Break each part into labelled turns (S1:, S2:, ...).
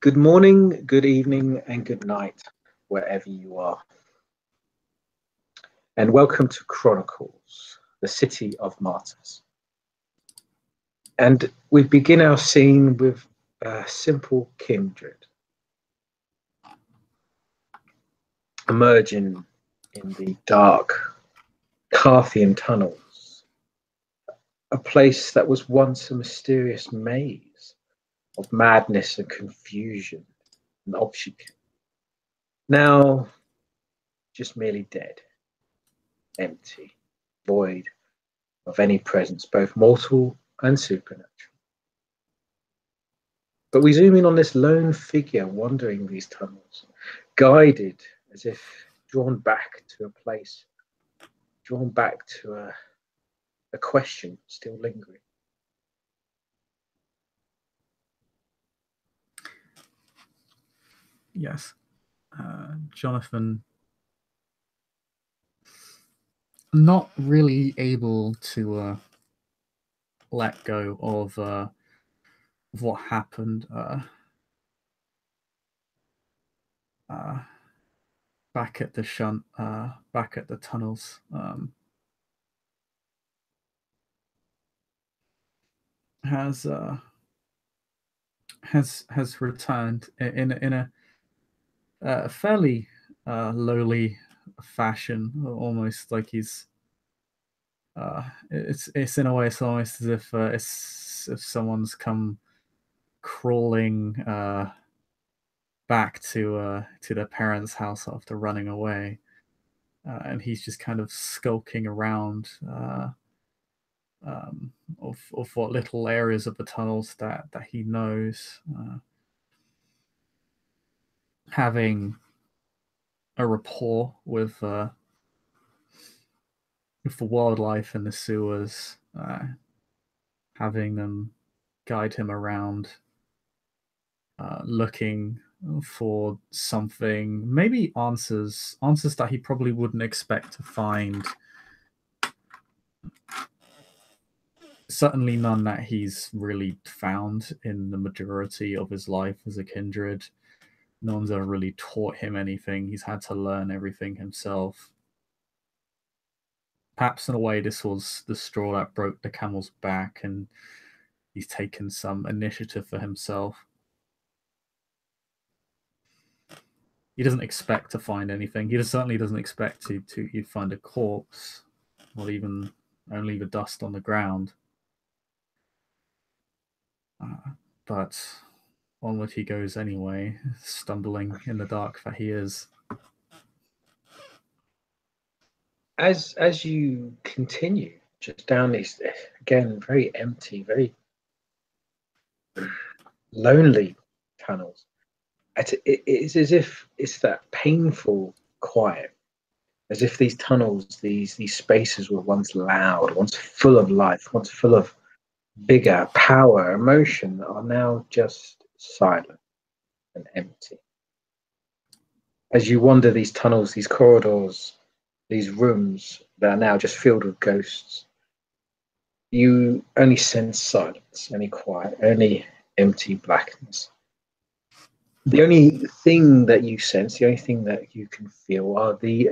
S1: Good morning, good evening, and good night, wherever you are. And welcome to Chronicles, the City of Martyrs. And we begin our scene with a simple Kindred emerging in the dark Carthain tunnels, a place that was once a mysterious maze of madness and confusion and obstacle. Now, just merely dead, empty, void of any presence, both mortal and supernatural. But we zoom in on this lone figure wandering these tunnels, guided as if drawn back to a place, drawn back to a question still lingering.
S2: Yes, Jonathan, not really able to let go of what happened back at the shunt, back at the tunnels. Has returned in a fairly lowly fashion, almost like he's. It's in a way, it's almost as if someone's come crawling back to their parents' house after running away, and he's just kind of skulking around of what little areas of the tunnels that he knows, having a rapport with the wildlife in the sewers, having them guide him around, looking for something, maybe answers that he probably wouldn't expect to find. Certainly none that he's really found in the majority of his life as a kindred. No one's ever really taught him anything. He's had to learn everything himself. Perhaps in a way this was the straw that broke the camel's back, and he's taken some initiative for himself. He doesn't expect to find anything. He certainly doesn't expect to find a corpse, or even only the dust on the ground. But onward he goes anyway, stumbling in the dark that he is.
S1: As you continue just down these, again, very empty, very lonely tunnels, it's as if it's that painful quiet, as if these tunnels, these spaces were once loud, once full of life, once full of vigor, power, emotion, are now just silent and empty. As you wander these tunnels, these corridors, these rooms that are now just filled with ghosts, you only sense silence, only quiet, only empty blackness. The only thing that you sense, the only thing that you can feel are the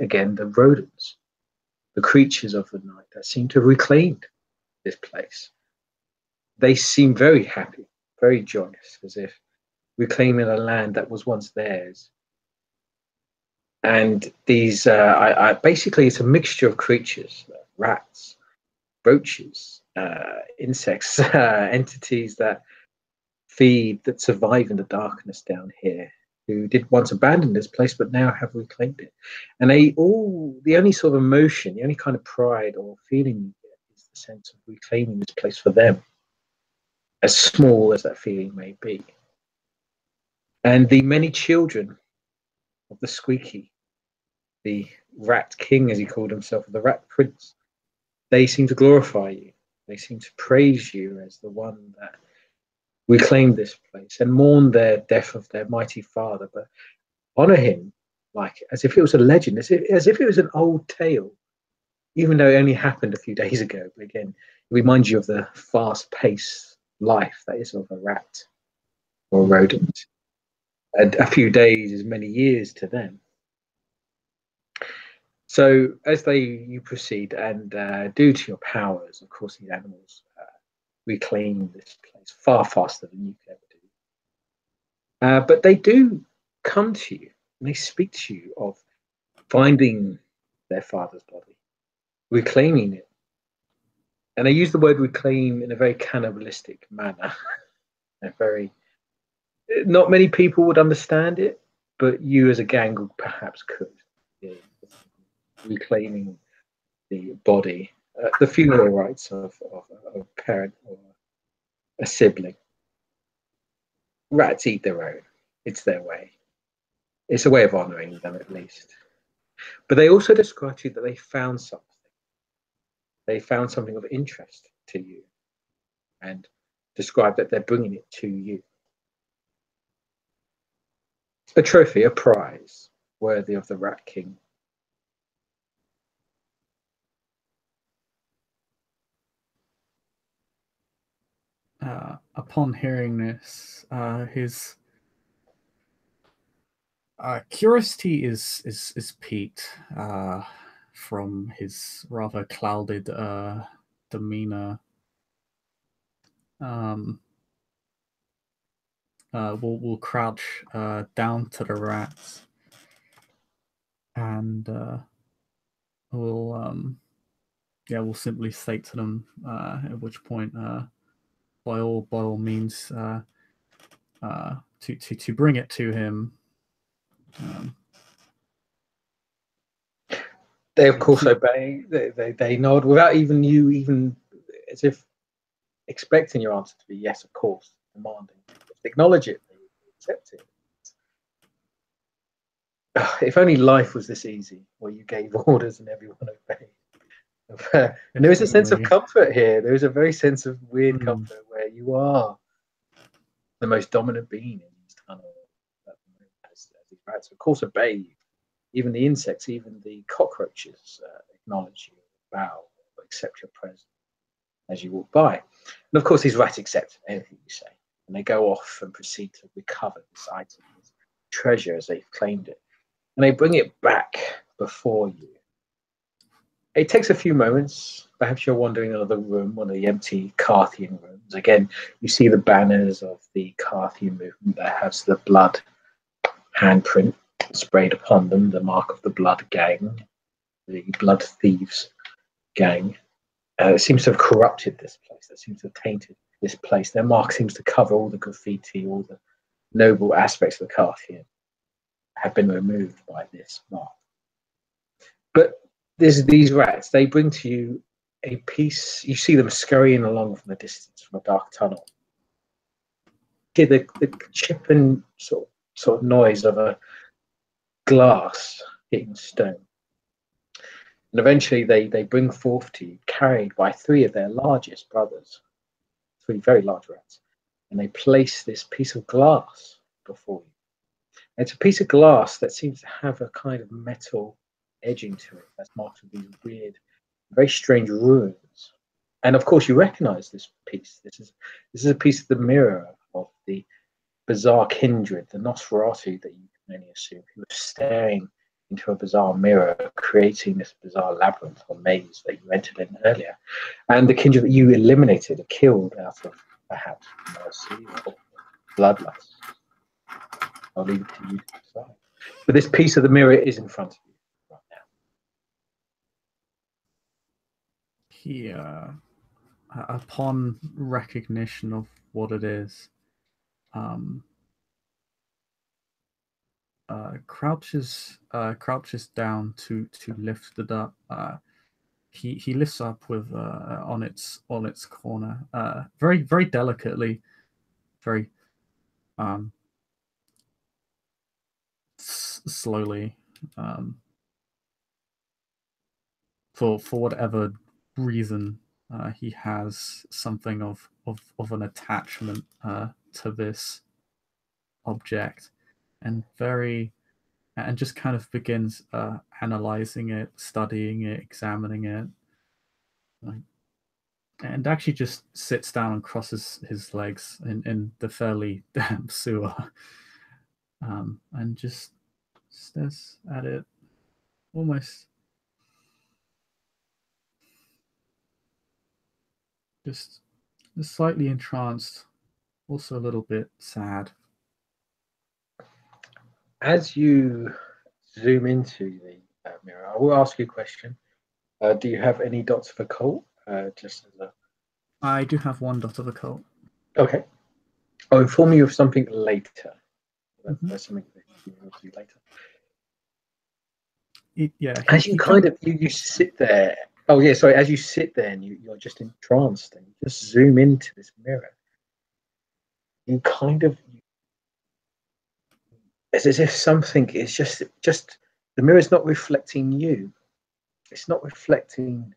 S1: rodents, the creatures of the night that seem to have reclaimed this place. They seem very happy, very joyous, as if reclaiming a land that was once theirs. And these, basically, it's a mixture of creatures, rats, roaches, insects, entities that feed, that survive in the darkness down here, who did once abandon this place but now have reclaimed it. And the only sort of emotion, the only kind of pride or feeling you get is the sense of reclaiming this place for them, as small as that feeling may be. And the many children of the Squeaky, the Rat King, as he called himself, the Rat Prince, they seem to glorify you. They seem to praise you as the one that reclaimed this place and mourn their death of their mighty father, but honor him like as if it was a legend, as if it was an old tale, even though it only happened a few days ago. But again, it reminds you of the fast-paced life that is of a rat or a rodent. a few days is many years to them. So as you proceed and due to your powers, of course, these animals reclaim this place far faster than you could ever do. But they do come to you and they speak to you of finding their father's body, reclaiming it. And they use the word reclaim in a very cannibalistic manner. Not many people would understand it, but you as a gang perhaps could. Yeah, reclaiming the body, the funeral rites of a parent or a sibling. Rats eat their own. It's their way. It's a way of honouring them, at least. But they also describe to you that they found something. They found something of interest to you, and describe that they're bringing it to you. A trophy, a prize, worthy of the Rat King.
S2: Upon hearing this, his curiosity is piqued from his rather clouded demeanor. We'll crouch down to the rats, and we'll simply state to them, at which point, by all means, to bring it to him.
S1: They of course obey. They nod without even as if expecting your answer to be yes, of course, demanding. They acknowledge it, they accept it. If only life was this easy, where you gave orders and everyone obeyed. And there is a sense of comfort here. There is a very sense of weird comfort where you are the most dominant being in these tunnels. As these rats, of course, obey you. Even the insects, even the cockroaches acknowledge you, bow, accept your presence as you walk by. And of course, these rats accept anything you say. And they go off and proceed to recover this item, this treasure as they've claimed it. And they bring it back before you. It takes a few moments. Perhaps you're wandering in another room, one of the empty Carthain rooms. Again, you see the banners of the Carthain movement that has the blood handprint sprayed upon them, the mark of the blood gang, the blood thieves gang. It seems to have corrupted this place. It seems to have tainted this place. Their mark seems to cover all the graffiti, all the noble aspects of the Carthain have been removed by this mark. But there's these rats. They bring to you a piece. You see them scurrying along from the distance, from a dark tunnel. You hear the chip and sort of noise of a glass hitting stone. And eventually they bring forth to you, carried by three of their largest brothers, three very large rats, and they place this piece of glass before you. And it's a piece of glass that seems to have a kind of metal edging to it that's marked with these weird, very strange runes. And of course you recognize this piece. This is a piece of the mirror of the bizarre Kindred, the Nosferatu that you can only assume, who was staring into a bizarre mirror, creating this bizarre labyrinth or maze that you entered in earlier. And the Kindred that you eliminated or killed out of perhaps mercy or bloodlust. I'll leave it to you to decide. But this piece of the mirror is in front of you right now.
S2: He, upon recognition of what it is, crouches down to lift it up. He lifts up with on its corner, very very delicately, very slowly, for whatever reason. He has something of an attachment to this object, and just kind of begins analyzing it, studying it, examining it, and actually just sits down and crosses his legs in the fairly damp sewer. and just stares at it, almost just slightly entranced, also a little bit sad.
S1: As you zoom into the mirror, I will ask you a question. Do you have any dots of occult? Just as a...
S2: I do have 1 dot of occult.
S1: Okay. I'll inform you of something later. That's something that you will do later. As you you sit there. Oh yeah, sorry. As you sit there and you're just entranced and you just zoom into this mirror, you kind of, it's as if something is just the mirror's not reflecting you. It's not reflecting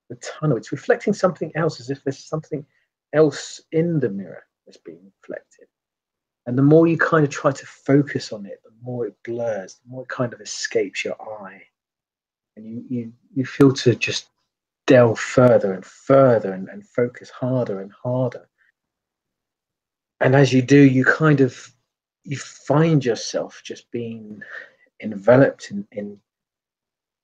S1: the tunnel. It's reflecting something else, as if there's something else in the mirror that's being reflected. And the more you kind of try to focus on it, the more it blurs, the more it kind of escapes your eye. And you feel to just delve further and further and focus harder and harder. And as you do, you find yourself just being enveloped in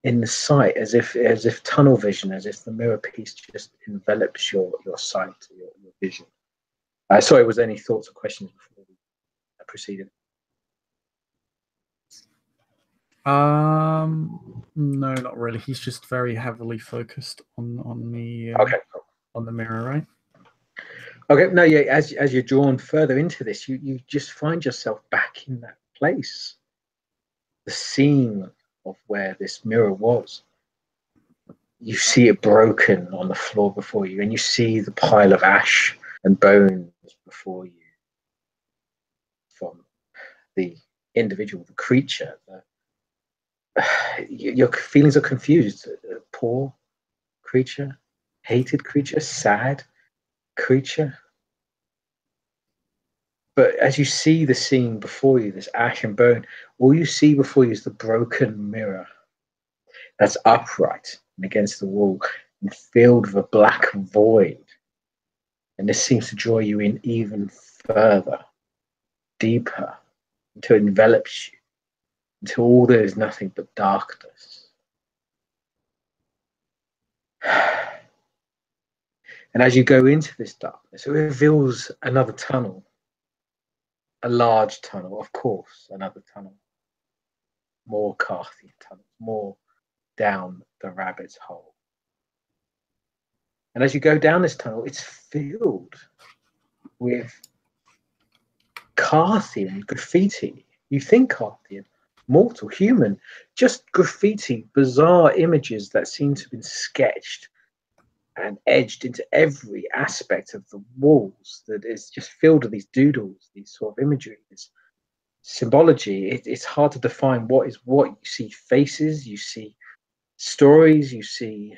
S1: the sight, as if tunnel vision, as if the mirror piece just envelops your sight, your vision. Sorry, was there any thoughts or questions before we proceeded?
S2: No, not really. He's just very heavily focused on the on the mirror, right?
S1: Okay, no, yeah. As you're drawn further into this, you just find yourself back in that place, the scene of where this mirror was. You see it broken on the floor before you, and you see the pile of ash and bones before you from the individual, the creature. Your feelings are confused. Poor creature, hated creature, sad creature. But as you see the scene before you, this ash and bone, all you see before you is the broken mirror that's upright and against the wall and filled with a black void. And this seems to draw you in even further, deeper, until it envelops you, until all there is nothing but darkness. And as you go into this darkness, it reveals another tunnel, a large tunnel, of course, another tunnel, more Carthain tunnels, more down the rabbit's hole. And as you go down this tunnel, it's filled with Carthain graffiti. You think Carthain, mortal, human, just graffiti, bizarre images that seem to have been sketched and edged into every aspect of the walls, that is just filled with these doodles, these sort of imagery, this symbology. It's hard to define what is what. You see faces, you see stories, you see,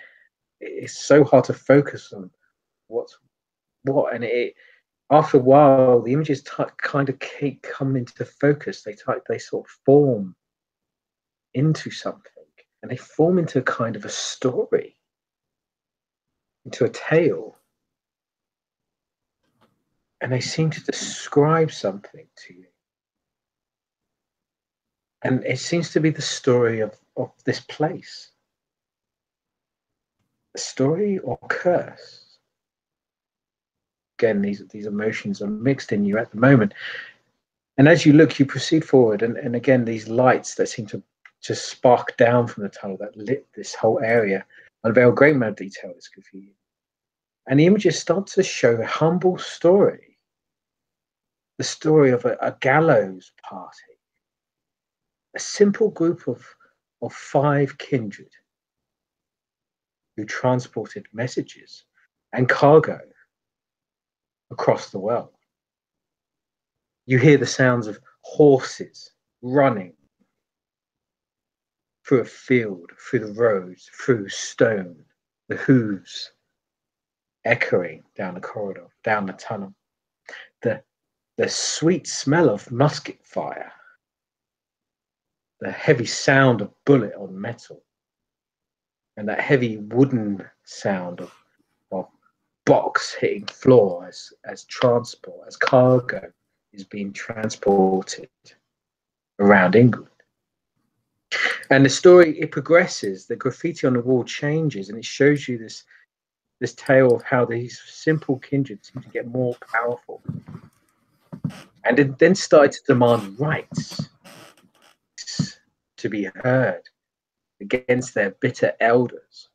S1: it's so hard to focus on what's what. And after a while, the images kind of keep coming into focus. They sort of form into something, and they form into a kind of a story, into a tale. And they seem to describe something to you. And it seems to be the story of this place. A story or curse. Again, these emotions are mixed in you at the moment. And as you look, you proceed forward. And again, these lights that seem to just spark down from the tunnel that lit this whole area unveil a great amount of detail. It's good for you. And the images start to show a humble story. The story of a gallows party. A simple group of 5 kindred who transported messages and cargo across the world. You hear the sounds of horses running through a field, through the roads, through stone, the hooves echoing down the corridor, down the tunnel. The sweet smell of musket fire, the heavy sound of bullet on metal, and that heavy wooden sound of box hitting floor as transport, as cargo is being transported. around England. And the story, it progresses, the graffiti on the wall changes, and it shows you this tale of how these simple kindred seem to get more powerful. And it then started to demand rights to be heard against their bitter elders.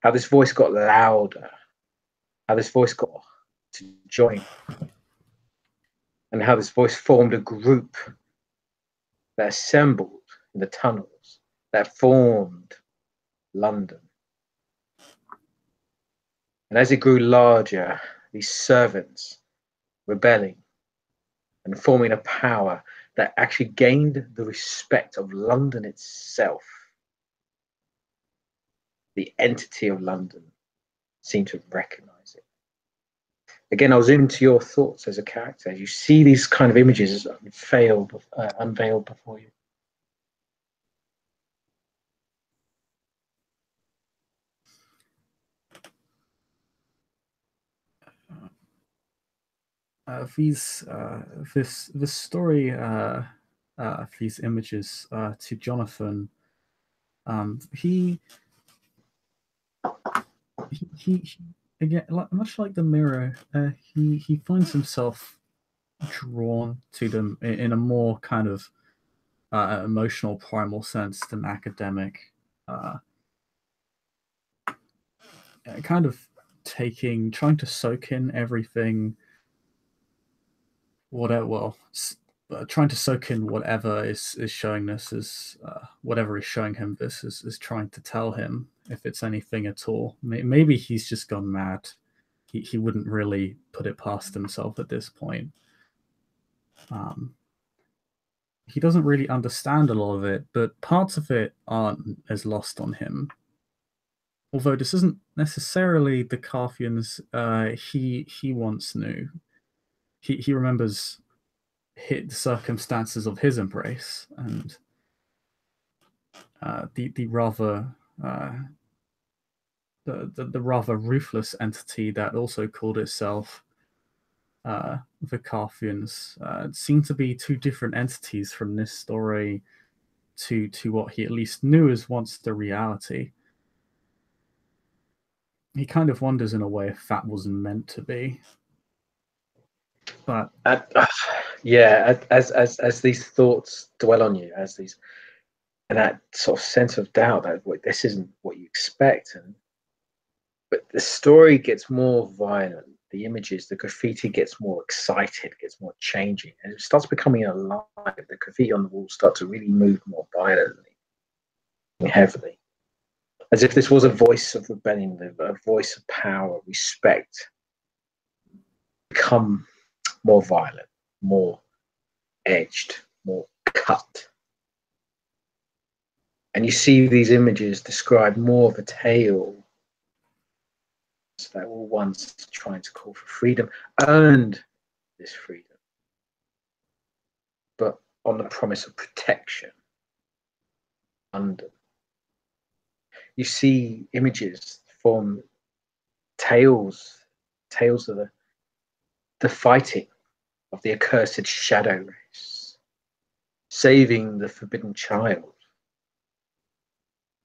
S1: How this voice got louder, how this voice got to join, and how this voice formed a group that assembled in the tunnels, that formed London. And as it grew larger, these servants rebelling and forming a power that actually gained the respect of London itself. The entity of London seemed to recognize it. Again, I'll zoom into your thoughts as a character as you see these kind of images unveiled before you.
S2: This story, these images to Jonathan, he again, much like the mirror, he finds himself drawn to them in a more kind of emotional, primal sense than academic. Kind of trying to soak in everything. Trying to soak in whatever is showing this is whatever is showing him this is trying to tell him, if it's anything at all. Maybe he's just gone mad. He wouldn't really put it past himself at this point. He doesn't really understand a lot of it, but parts of it aren't as lost on him. Although this isn't necessarily the Carthains he once knew. He remembers the circumstances of his embrace and the rather the rather ruthless entity that also called itself the Carthains. Seemed to be two different entities from this story to what he at least knew as once the reality. He kind of wonders in a way if that was meant to be. But
S1: yeah, as these thoughts dwell on you, and that sort of sense of doubt that this isn't what you expect, but the story gets more violent. The images, the graffiti gets more excited, gets more changing, and it starts becoming alive. The graffiti on the wall starts to really move more violently and heavily, as if this was a voice of rebellion, a voice of power, respect, become more violent, more edged, more cut. And you see these images describe more of a tale that were once trying to call for freedom, earned this freedom, but on the promise of protection. Under. You see images from tales of the fighting of the accursed shadow race, saving the forbidden child,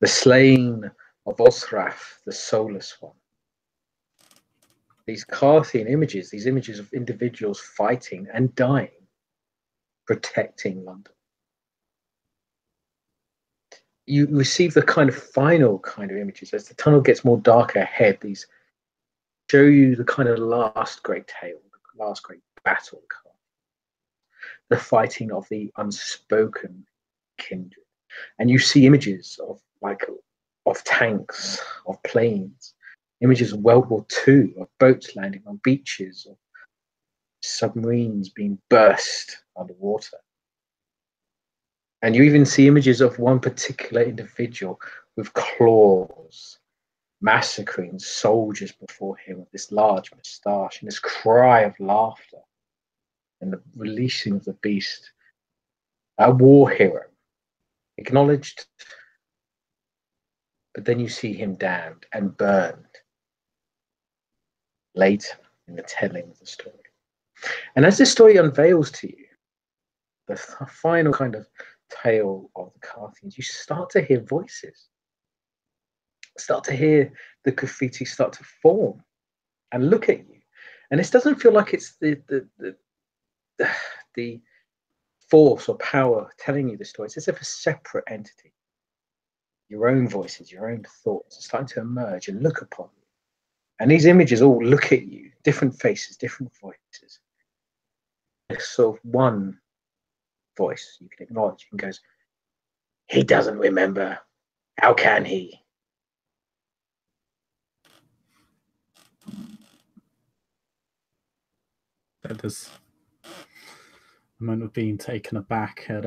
S1: the slaying of Osraf, the soulless one. These Carthain images, these images of individuals fighting and dying, protecting London. You receive the kind of final kind of images as the tunnel gets more darker ahead. These show you the kind of last great tale, the last great battle, the fighting of the unspoken kindred. And you see images of tanks, of planes, images of World War II, of boats landing on beaches, of submarines being burst underwater. And you even see images of one particular individual with claws massacring soldiers before him with this large moustache and this cry of laughter and the releasing of the beast. A war hero, acknowledged, but then you see him damned and burned later in the telling of the story. And as this story unveils to you, the final kind of tale of the Carthains, you start to hear voices, start to hear the graffiti start to form and look at you. And this doesn't feel like it's the force or power telling you the story. It's as if a separate entity, your own voices, your own thoughts, are starting to emerge and look upon you. And these images all look at you, different faces, different voices. There's sort of one voice you can acknowledge and goes, he doesn't remember. How can he?
S2: There's a moment of being taken aback at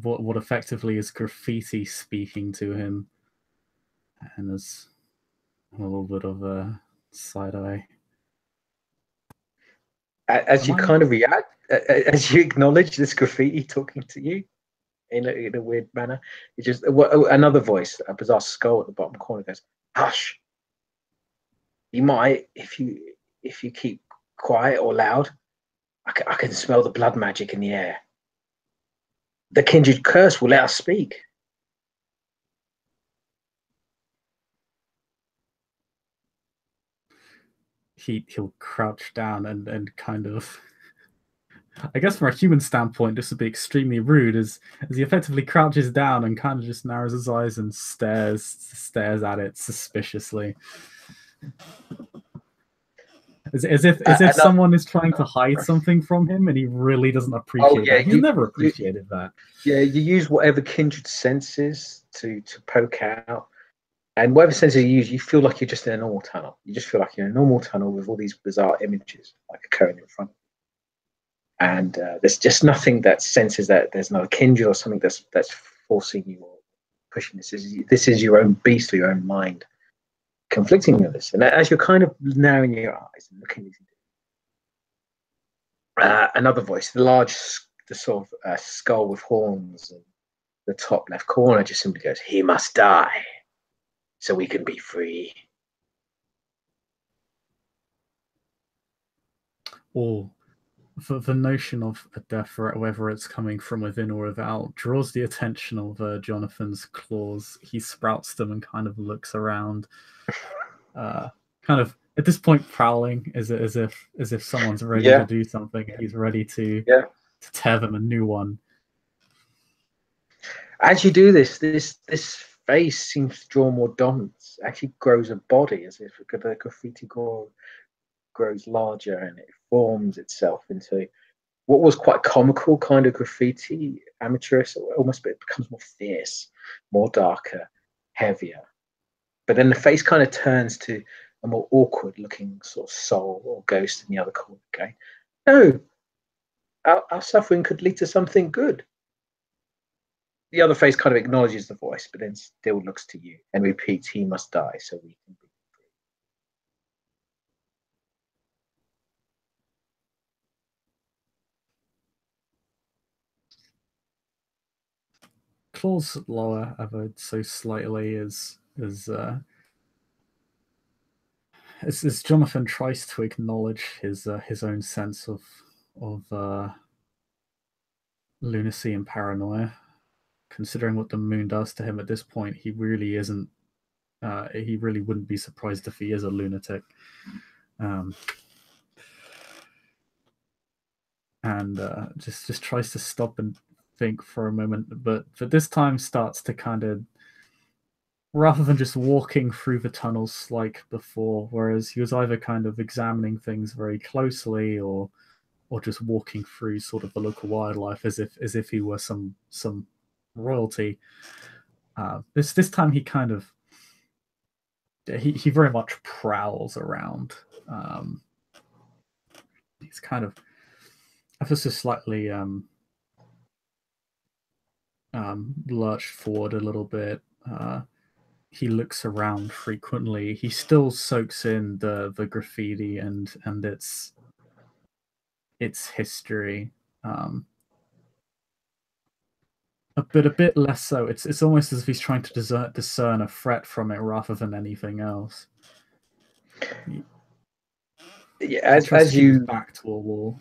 S2: what effectively is graffiti speaking to him, and there's a little bit of a side eye.
S1: As you kind of react, as you acknowledge this graffiti talking to you in a weird manner, it just another voice, a bizarre skull at the bottom corner, goes, "Hush! You might, if you keep quiet or loud, I can smell the blood magic in the air. The Kindred curse will let us speak."
S2: He'll crouch down and kind of, I guess from a human standpoint, this would be extremely rude as he effectively crouches down and kind of just narrows his eyes and stares at it suspiciously. As if someone is trying to hide something from him and he really doesn't appreciate that. He's never appreciated that.
S1: Yeah, you use whatever kindred senses to poke out. And whatever senses you use, you feel like you're just in a normal tunnel. You just feel like you're in a normal tunnel with all these bizarre images like occurring in front of you. And there's just nothing that senses that there's another kindred or something that's forcing you or pushing this. This is your own beast or your own mind conflicting with this. And as you're kind of narrowing your eyes and looking at another voice, the sort of skull with horns in the top left corner just simply goes, "He must die so we can be free."
S2: Or the notion of a death threat, whether it's coming from within or without, draws the attention of Jonathan's claws. He sprouts them and kind of looks around, kind of at this point prowling as if someone's ready to do something. He's ready to tear them a new one.
S1: As you do this face seems to draw more dominance. Actually grows a body as if the graffiti grows larger and it forms itself into what was quite comical kind of graffiti, amateurish, almost, but it becomes more fierce, more darker, heavier. But then the face kind of turns to a more awkward looking sort of soul or ghost in the other corner, going, "No, our suffering could lead to something good." The other face kind of acknowledges the voice, but then still looks to you and repeats, "He must die so we can be free."
S2: Claws lower ever so slightly as Jonathan tries to acknowledge his own sense of lunacy and paranoia. Considering what the moon does to him at this point, he really isn't. He really wouldn't be surprised if he is a lunatic. And just tries to stop and think for a moment, but this time starts to kind of, rather than just walking through the tunnels like before, whereas he was either kind of examining things very closely or just walking through sort of the local wildlife as if he were some royalty. This time he kind of he very much prowls around. He's kind of ever so slightly lurched forward a little bit. He looks around frequently. He still soaks in the graffiti and its history, but a bit less so. It's almost as if he's trying to discern a threat from it rather than anything else.
S1: Yeah,
S2: He tries to
S1: as
S2: keep his
S1: you
S2: back to a wall.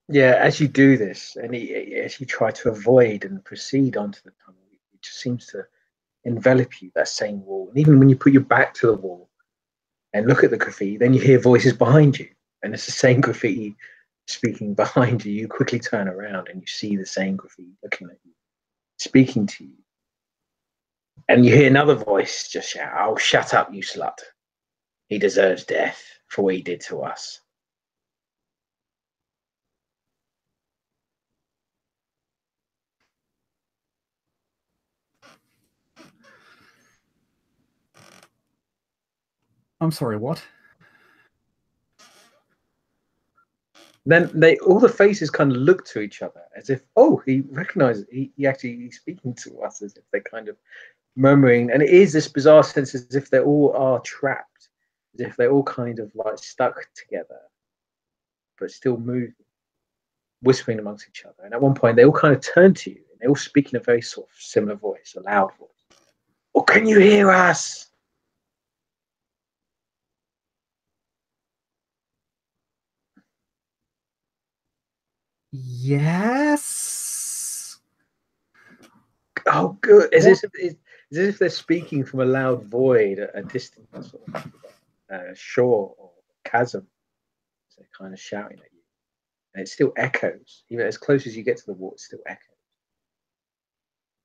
S1: yeah, as you do this, and as you try to avoid and proceed onto the tunnel, it just seems to envelop you, that same wall. And even when you put your back to the wall and look at the graffiti, then you hear voices behind you, and it's the same graffiti speaking behind you. You quickly turn around and you see the same graffiti looking at you, speaking to you. And you hear another voice just shout, "Oh, shut up, you slut. He deserves death for what he did to us."
S2: I'm sorry, what?
S1: Then all the faces kind of look to each other as if, oh, he recognizes, he actually he's speaking to us, as if they're kind of murmuring. And it is this bizarre sense as if they all are trapped, as if they're all kind of like stuck together, but still moving, whispering amongst each other. And at one point, they all kind of turn to you and they all speak in a very sort of similar voice, a loud voice. "Oh, can you hear us?"
S2: Yes.
S1: Oh, good.
S2: What?
S1: As if they're speaking from a loud void, a distant sort of shore or chasm. So they're kind of shouting at you. And it still echoes. Even as close as you get to the wall, it still echoes.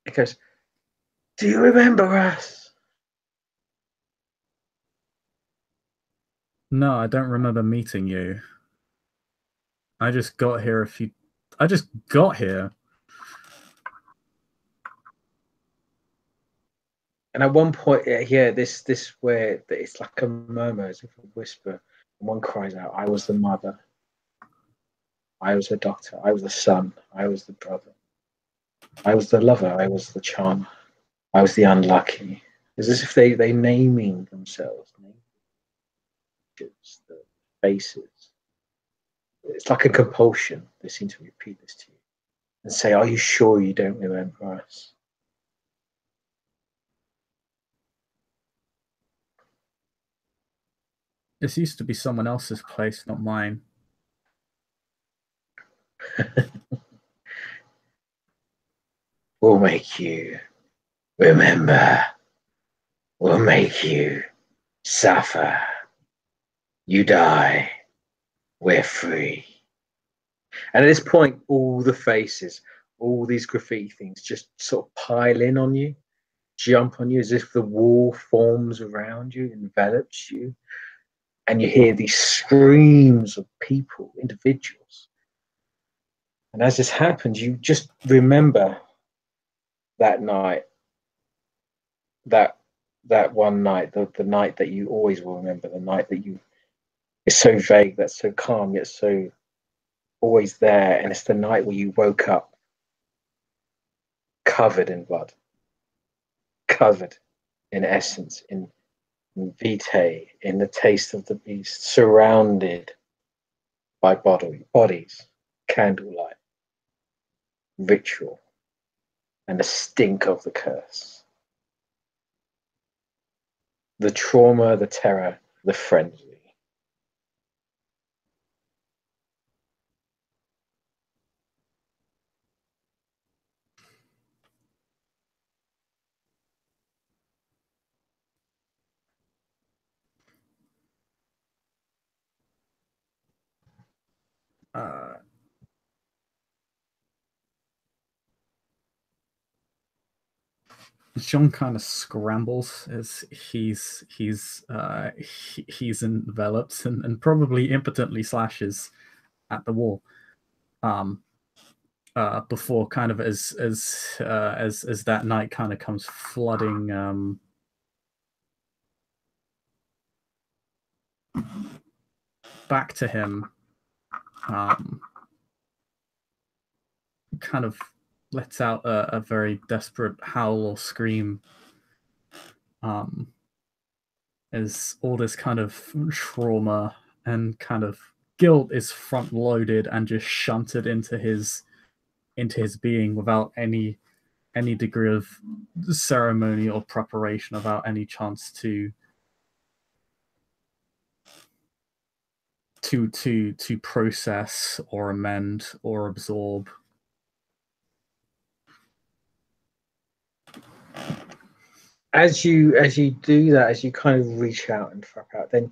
S1: It goes, "Do you remember us?"
S2: No, I don't remember meeting you. I just got here a few. I just got here.
S1: And at one point, yeah, this where it's like a murmur, as if a whisper. And one cries out, "I was the mother. I was the doctor. I was the son. I was the brother. I was the lover. I was the charmer. I was the unlucky." It's as if they naming themselves, the faces. It's like a compulsion. They seem to repeat this to you and say, "Are you sure you don't remember us?"
S2: This used to be someone else's place, not mine.
S1: "We'll make you remember. We'll make you suffer. You die. We're free." And at this point, all the faces, all these graffiti things just sort of pile in on you, jump on you as if the wall forms around you, envelops you. And you hear these screams of people, individuals. And as this happens, you just remember that night, that that one night, the night that you always will remember, the night that you is so vague, that's so calm, yet so always there. And it's the night where you woke up covered in blood, covered in essence, in vitae, in the taste of the beast, surrounded by bodies, candlelight, ritual, and the stink of the curse. The trauma, the terror, the frenzy.
S2: Uh, John kind of scrambles as he's enveloped and probably impotently slashes at the wall. Before kind of as that night kind of comes flooding back to him, kind of lets out a very desperate howl or scream, as all this kind of trauma and kind of guilt is front loaded and just shunted into his being without any degree of ceremony or preparation, without any chance to to process or amend or absorb.
S1: As you do that, as you kind of reach out and fuck out, then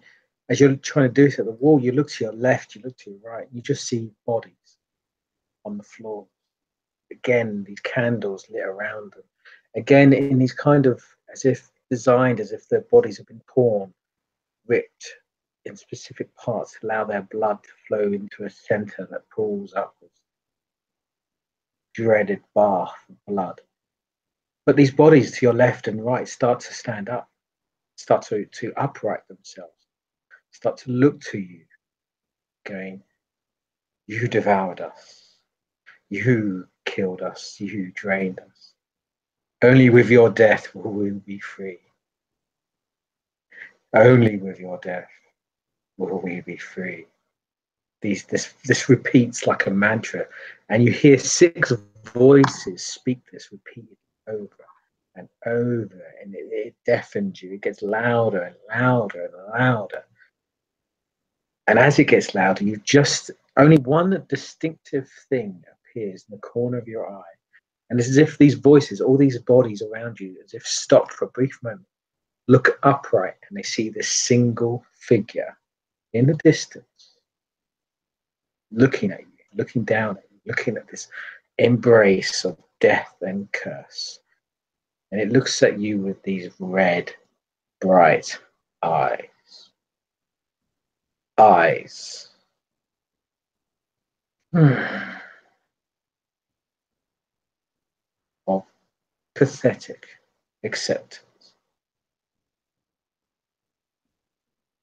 S1: as you're trying to do this at the wall, you look to your left, you look to your right, you just see bodies on the floor. Again, these candles lit around them. Again, in these kind of as if designed as if their bodies have been torn, ripped in specific parts to allow their blood to flow into a center that pulls upwards. Dreaded bath of blood. But these bodies to your left and right start to stand up, start to upright themselves, start to look to you, going, you devoured us, you killed us, you drained us. Only with your death will we be free. Only with your death will we be free. This repeats like a mantra, and you hear 6 voices speak this repeatedly over and over, and it deafens you. It gets louder and louder and louder. And as it gets louder, you just only one distinctive thing appears in the corner of your eye. And it's as if these voices, all these bodies around you, as if stopped for a brief moment, look upright, and they see this single figure in the distance, looking at you, looking down at you, looking at this embrace of death and curse. And it looks at you with these red, bright eyes. Eyes. Of pathetic acceptance.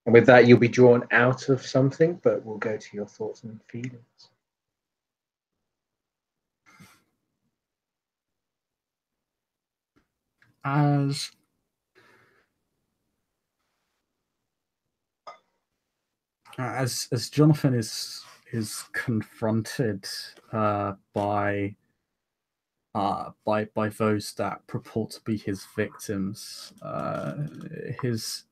S1: And with that, you'll be drawn out of something, but we'll go to your thoughts and feelings.
S2: As Jonathan is confronted by those that purport to be his victims, his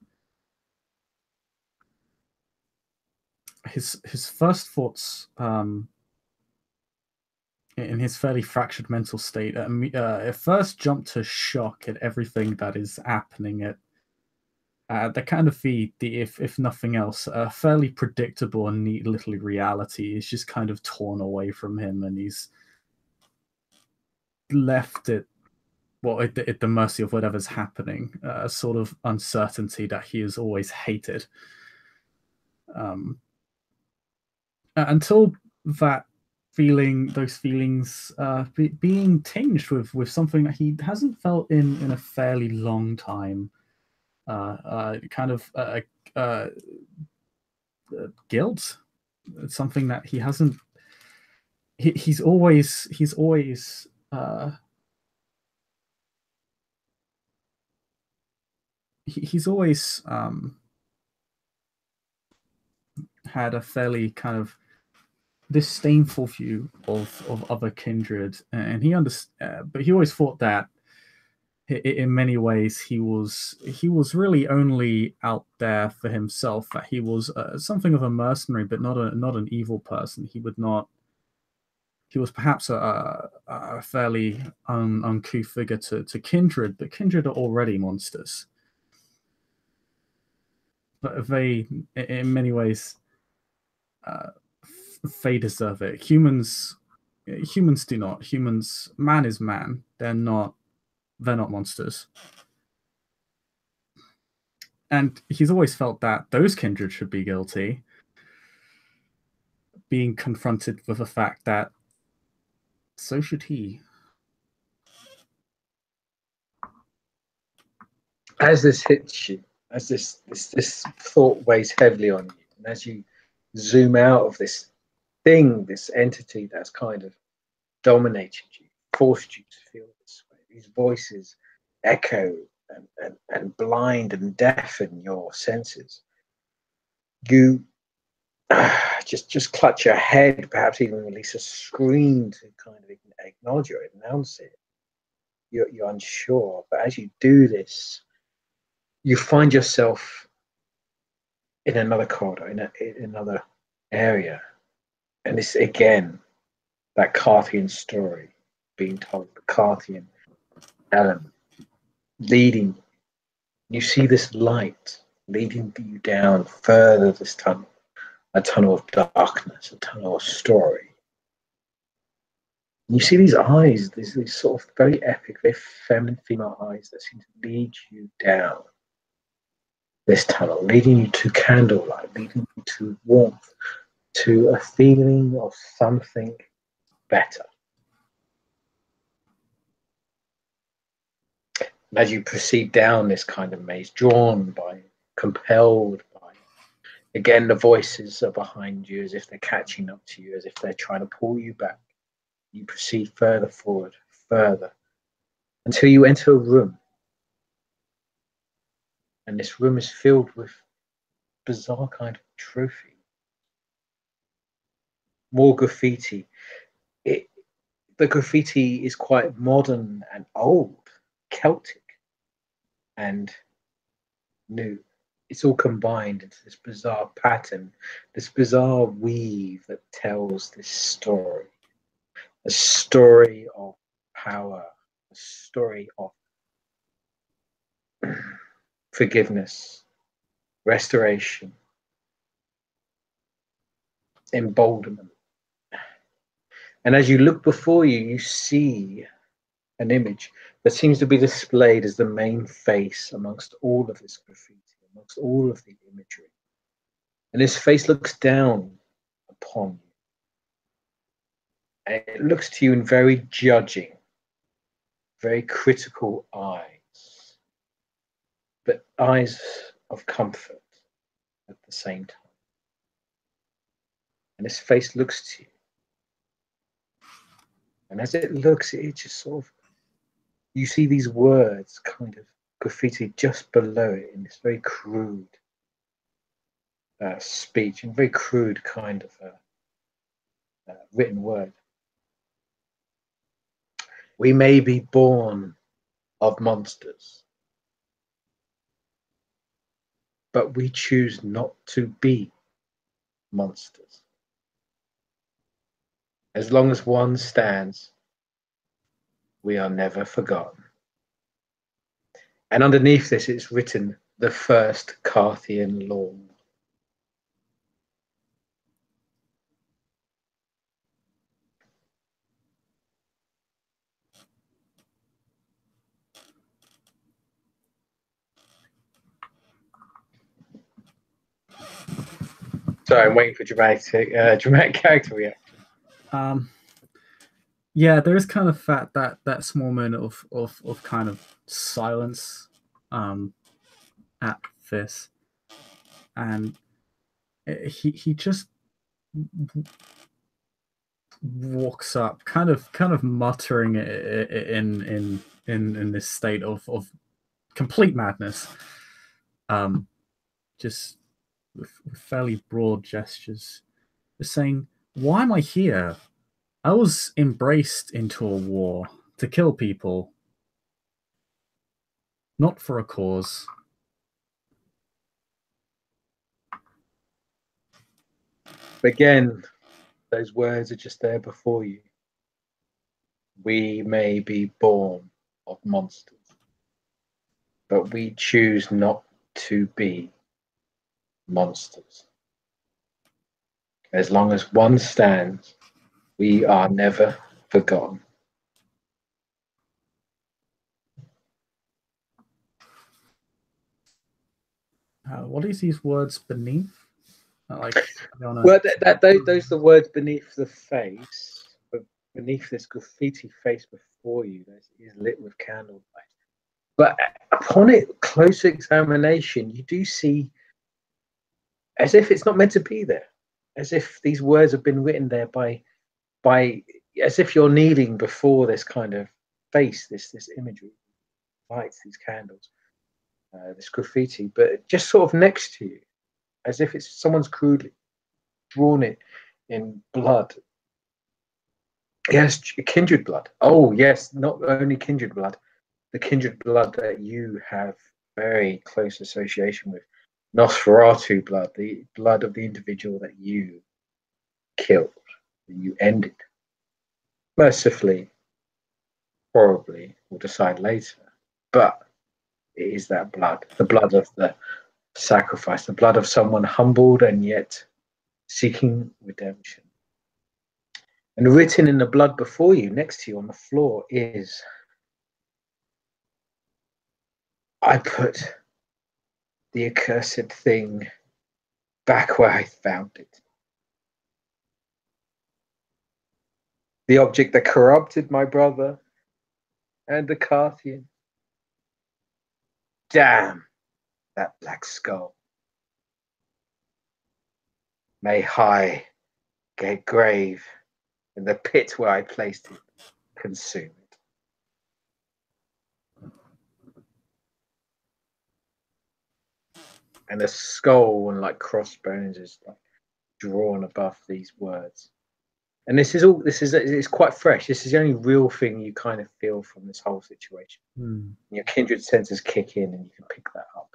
S2: first thoughts, in his fairly fractured mental state, at first jump to shock at everything that is happening at the kind of the if nothing else, a fairly predictable and neat little reality is just kind of torn away from him, and he's left at the mercy of whatever's happening, a sort of uncertainty that he has always hated. Until those feelings being tinged with something that he hasn't felt in a fairly long time. Kind of guilt. It's something that he hasn't. He's always had a fairly kind of disdainful view of other kindred, and but he always thought that in many ways he was really only out there for himself, that he was something of a mercenary, but not an evil person. He was perhaps a fairly uncouth figure to Kindred, but Kindred are already monsters. But they, in many ways, they deserve it. Humans do not. Man is man. They're not monsters. And he's always felt that those kindred should be guilty, being confronted with the fact that so should he.
S1: As this hits you, as this thought weighs heavily on you, and as you zoom out of this thing, this entity that's kind of dominated you, forced you to feel this way, these voices echo and blind and deafen your senses. You just clutch your head, perhaps even release a scream to kind of acknowledge it, announce it. You're unsure, but as you do this, you find yourself in another corridor, in another area. And it's again that Carthain story being told, the Carthain element leading. You see this light leading you down further this tunnel, a tunnel of darkness, a tunnel of story. And you see these eyes, these sort of very epic, very feminine female eyes that seem to lead you down this tunnel, leading you to candlelight, leading you to warmth, to a feeling of something better. And as you proceed down this kind of maze, drawn by, compelled by, again, the voices are behind you as if they're catching up to you, as if they're trying to pull you back. You proceed further forward, further, until you enter a room. And this room is filled with bizarre kind of trophy. More graffiti. The graffiti is quite modern and old, Celtic and new. It's all combined into this bizarre pattern, this bizarre weave that tells this story. A story of power, a story of forgiveness, restoration, emboldenment. And as you look before you, you see an image that seems to be displayed as the main face amongst all of this graffiti, amongst all of the imagery. And his face looks down upon you. And it looks to you in very judging, very critical eyes, but eyes of comfort at the same time. And his face looks to you. And as it looks, it just sort of, you see these words kind of graffiti just below it in this very crude speech and very crude kind of written word. We may be born of monsters, but we choose not to be monsters. As long as one stands, we are never forgotten. And underneath this, it's written the first Carthain law. Sorry, I'm waiting for dramatic character reaction.
S2: Yeah, there is kind of that small moment of kind of silence at this, and he just walks up, kind of muttering in this state of complete madness, just with fairly broad gestures, just saying, "Why am I here? I was embraced into a war to kill people, not for a cause."
S1: Again, those words are just there before you. We may be born of monsters, but we choose not to be monsters. As long as one stands, we are never forgotten.
S2: What is these words beneath? Like,
S1: well, those are the words beneath the face, but beneath this graffiti face before you, that is lit with candlelight. But upon it, closer examination, you do see as if it's not meant to be there, as if these words have been written there by as if you're kneeling before this kind of face, this imagery, lights, these candles, this graffiti, but just sort of next to you, as if it's someone's crudely drawn it in blood. Yes, kindred blood. Oh, yes, not only kindred blood, the kindred blood that you have very close association with. Nosferatu blood, the blood of the individual that you killed, that you ended. Mercifully, probably, we'll decide later. But it is that blood, the blood of the sacrifice, the blood of someone humbled and yet seeking redemption. And written in the blood before you, next to you on the floor, is, I put the accursed thing back where I found it. The object that corrupted my brother and the Carthain. Damn that black skull. May high get grave in the pit where I placed it, consume it. And a skull and like crossbones is like drawn above these words. And it's quite fresh. This is the only real thing you kind of feel from this whole situation. Your kindred senses kick in and you can pick that up.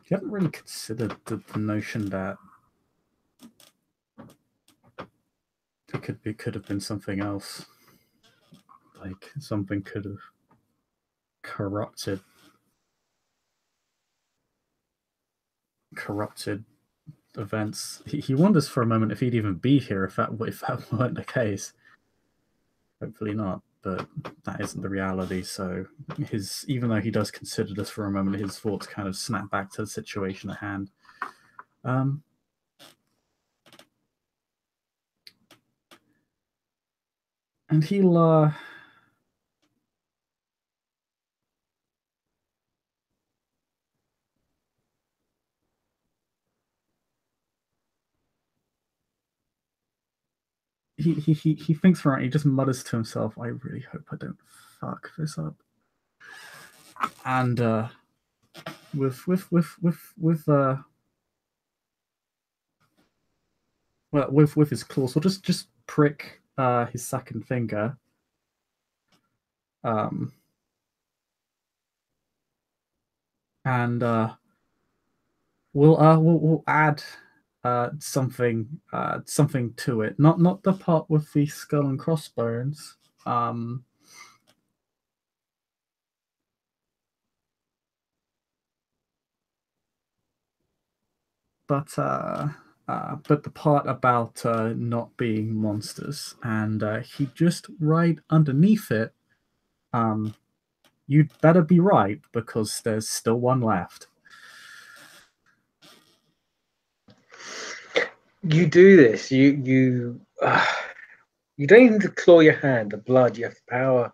S2: You haven't really considered the notion that it could have been something else. Like something could have corrupted events. He wonders for a moment if he'd even be here if that weren't the case. Hopefully not, but that isn't the reality. So even though he does consider this for a moment, his thoughts kind of snap back to the situation at hand. And he'll he thinks for a moment, he just mutters to himself, I really hope I don't fuck this up. And with his claws, he'll just prick his second finger. And we'll add something to it. Not the part with the skull and crossbones. But the part about not being monsters, and he just right underneath it. You'd better be right because there's still one left.
S1: You do this. You don't even claw your hand. The blood. You have power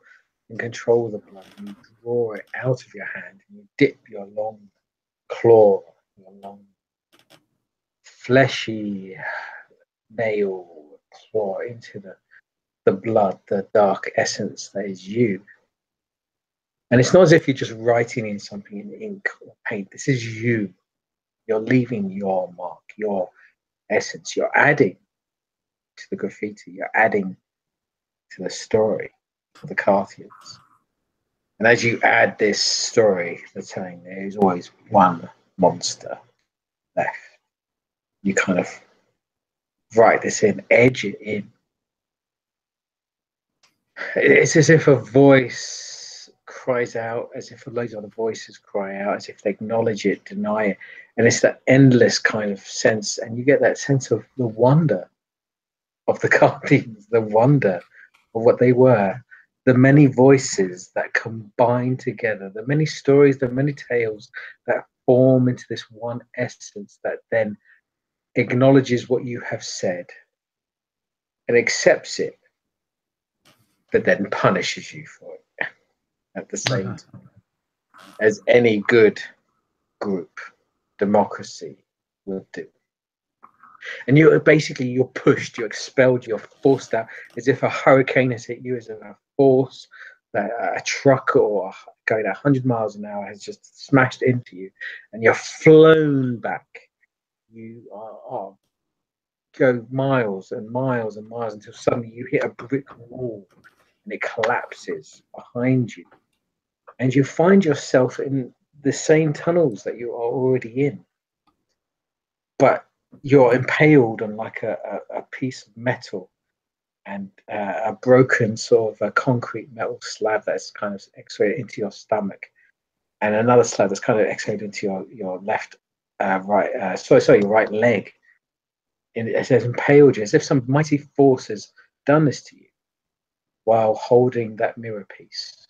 S1: and control of the blood. You draw it out of your hand and you dip your long claw, your long fleshy nail claw into the blood, the dark essence that is you. And it's not as if you're just writing in something in ink or paint. This is you. You're leaving your mark, your essence. You're adding to the graffiti. You're adding to the story of the Carthains. And as you add this story, they're telling there is always one monster left. You kind of write this in, edge it in. It's as if a voice cries out, as if loads of other voices cry out, as if they acknowledge it, deny it. And it's that endless kind of sense. And you get that sense of the wonder of the Carthains, the wonder of what they were, the many voices that combine together, the many stories, the many tales that form into this one essence that then acknowledges what you have said and accepts it, but then punishes you for it at the same time, as any good group, democracy would do. And you're pushed, you're expelled, you're forced out, as if a hurricane has hit you, as if a force that a truck or going at 100 miles an hour has just smashed into you, and you're flown back. You are go miles and miles and miles until suddenly you hit a brick wall and it collapses behind you. And you find yourself in the same tunnels that you are already in. But you're impaled on like a piece of metal and a broken sort of a concrete metal slab that's kind of x-rayed into your stomach, and another slab that's kind of x-rayed into your left, your right leg. And it says impaled you, as if some mighty force has done this to you while holding that mirror piece.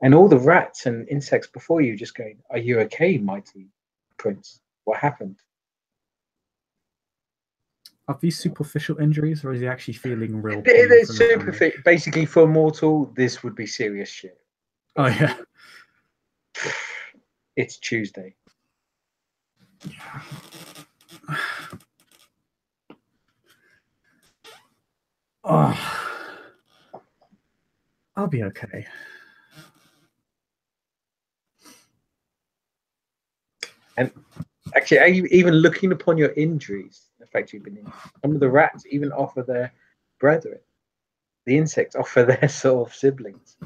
S1: And all the rats and insects before you just going, "Are you okay, mighty prince? What happened?"
S2: Are these superficial injuries, or is he actually feeling real pain
S1: They're
S2: from the damage?
S1: basically, for a mortal, this would be serious shit.
S2: Oh yeah.
S1: It's Tuesday.
S2: Oh, I'll be okay.
S1: And actually, even looking upon your injuries, the fact you've been injured, some of the rats even offer their brethren. The insects offer their sort of siblings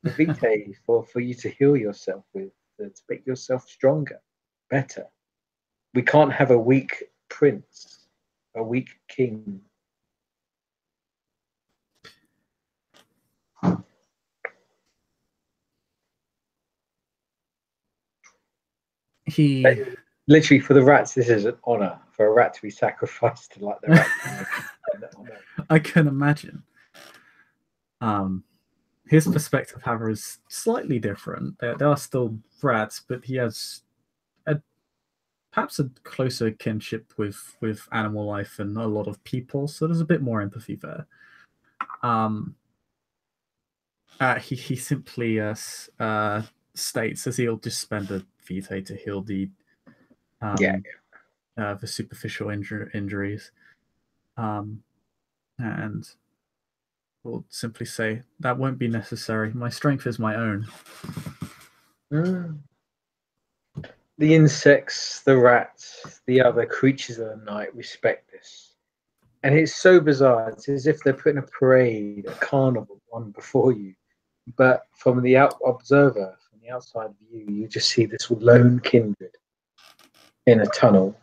S1: the vitae for you to heal yourself with, to make yourself stronger, better. We can't have a weak prince, a weak king.
S2: He
S1: Literally, for the rats, this is an honor for a rat to be sacrificed to like the rat.
S2: I can imagine. His perspective, however, is slightly different. There are still rats, but he has perhaps a closer kinship with animal life and a lot of people, so there's a bit more empathy there. He simply states as he'll just spend a vitae to heal the superficial injuries, and will simply say that won't be necessary. My strength is my own.
S1: The insects, the rats, the other creatures of the night respect this. And it's so bizarre. It's as if they're putting a parade, a carnival on before you. But from the observer, from the outside view, you just see this lone kindred in a tunnel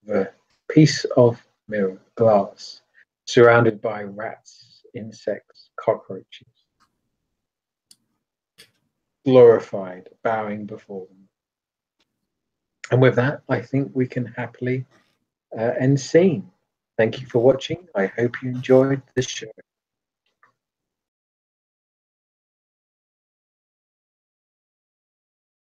S1: with a piece of mirror glass surrounded by rats, insects, cockroaches, glorified, bowing before them. And with that, I think we can happily end scene. Thank you for watching. I hope you enjoyed the show.